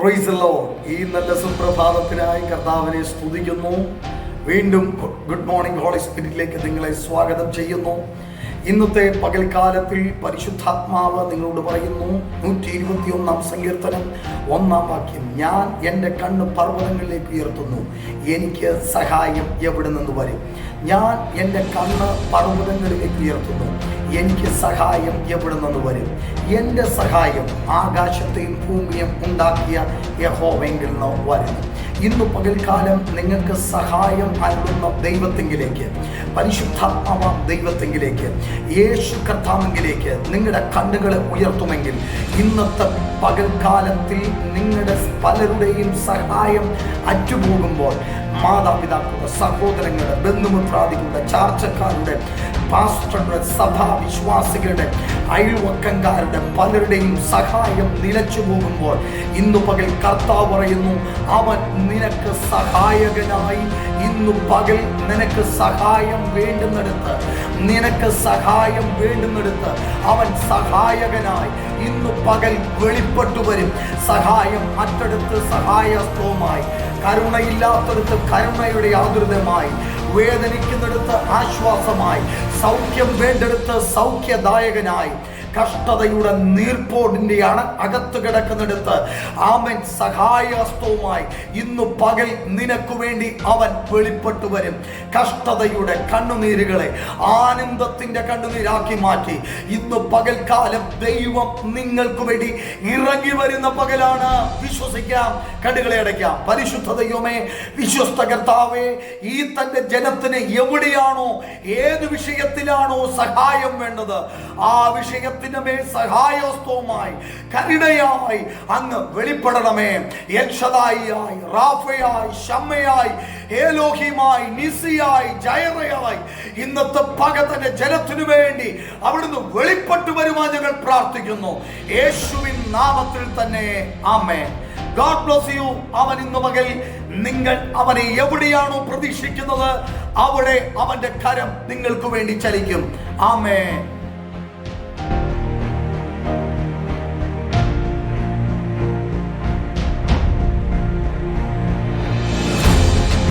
Praise the Lord. ഈ നല്ല സുപ്രഭാതത്തിനായി കർത്താവിനെ സ്തുതിക്കുന്നു. വീണ്ടും ഗുഡ് മോർണിംഗ് ഹോളി സ്പിരിറ്റിലേക്ക് നിങ്ങളെ സ്വാഗതം ചെയ്യുന്നു. ഇന്നത്തെ പകൽക്കാലത്തിൽ പരിശുദ്ധാത്മാവ് നിങ്ങളോട് പറയുന്നു, 121 സങ്കീർത്തനം 1 വാക്യം, ഞാൻ എൻ്റെ കണ്ണ് പർവ്വതങ്ങളിലേക്ക് ഉയർത്തുന്നു, എനിക്ക് സഹായം എവിടെ നിന്ന് വരും? ഞാൻ എൻ്റെ കണ്ണ് പർവ്വതങ്ങളിലേക്ക് ഉയർത്തുന്നു, എനിക്ക് സഹായം എവിടെ നിന്ന് വരും? എൻ്റെ സഹായം ആകാശത്തെയും ഭൂമിയും ഉണ്ടാക്കിയ യഹോവയെങ്കിൽ നിന്ന് വരുന്നു. ഇന്ന് പകൽക്കാലം നിങ്ങൾക്ക് സഹായം അരുളുന്ന ദൈവത്തെങ്കിലേക്ക്, പരിശുദ്ധാത്മാവ ദൈവത്തെങ്കിലേക്ക്, യേശു കർത്താവിലേക്ക് നിങ്ങളുടെ കണ്ണുകളെ ഉയർത്തുമെങ്കിൽ ഇന്നത്തെ പകൽക്കാലത്തിൽ നിങ്ങളുടെ പലരുടെയും സഹായം അറ്റുപോകുമ്പോൾ മാതാപിതാക്കളുടെ, സഹോദരങ്ങളുടെ, ബന്ധുമിത്രാദികളുടെ, ചാർച്ചക്കാരുടെ, പാസ്റ്ററുടെ, സഭാ വിശ്വാസികളുടെ, അയൽവക്കംകാരുടെ പലരുടെയും സഹായം നിലച്ചു പോകുമ്പോൾ ഇന്നു പകൽ കർത്താവ് പറയുന്നു, അവൻ നിനക്ക് സഹായകനായി. ഇന്നു പകൽ നിനക്ക് സഹായം വേണ്ടുന്നിടത്ത്, അവൻ സഹായകനായി ഇന്നു പകൽ വെളിപ്പെട്ടു വരും. സഹായം മറ്റടുത്ത് സഹായസ്തവുമായി, കരുണയില്ലാത്തടത്ത് കരുണയുടെ ആതുരതമായി, വേദനിക്കുന്നിടത്ത് ആശ്വാസമായി, സൗഖ്യം വേണ്ടെടുത്ത് സൗഖ്യദായകനായി, കഷ്ടതയുടെ നീർപ്പോടിന്റെ അകത്ത് കിടക്കുന്നിടത്ത് ആമൻ സഹായഹസ്തവുമായി ഇന്നു പകൽ നിനക്ക് വേണ്ടി അവൻ വെളിപ്പെട്ടു വരും. കഷ്ടതയുടെ കണ്ണുനീരുകളെ ആനന്ദത്തിന്റെ കണ്ണുനീരാക്കി മാറ്റി ഇന്ന് പകൽക്കാലം ദൈവം നിങ്ങൾക്ക് വേണ്ടി ഇറങ്ങി വരുന്ന പകലാണ്. വിശ്വസിക്കാം, കണ്ണുകളെ അടയ്ക്കാം. പരിശുദ്ധ ദൈവമേ, വിശ്വസ്ത കർത്താവേ, ഈ തന്റെ ജനത്തിന് എവിടെയാണോ, ഏത് വിഷയത്തിലാണോ സഹായം വേണ്ടത്, ആ വിഷയത്തിൽ സഹായസ്തവുമായി, കരുണയായി അങ്ങ് വെളിപ്പെടണമേ. എൽഷദായിയായി, റാഫയായി, ശമ്മയായി, ഏലോഹിമായി, നിസിയായി, ജയറയായി ഇന്നത്തെ പകതന്റെ ജനത്തിനു വേണ്ടി അവിടുന്ന് വെളിപ്പെട്ടു വരുവാൻ ഞങ്ങൾ പ്രാർത്ഥിക്കുന്നു, യേശുവിൻ നാമത്തിൽ തന്നെ. ആമേൻ. God bless you. അവൻ ഇന്ന് പകൽ നിങ്ങൾ അവനെ എവിടെയാണോ പ്രതീക്ഷിക്കുന്നത് അവിടെ അവന്റെ കരം നിങ്ങൾക്ക് വേണ്ടി ചലിക്കും. ആമേൻ.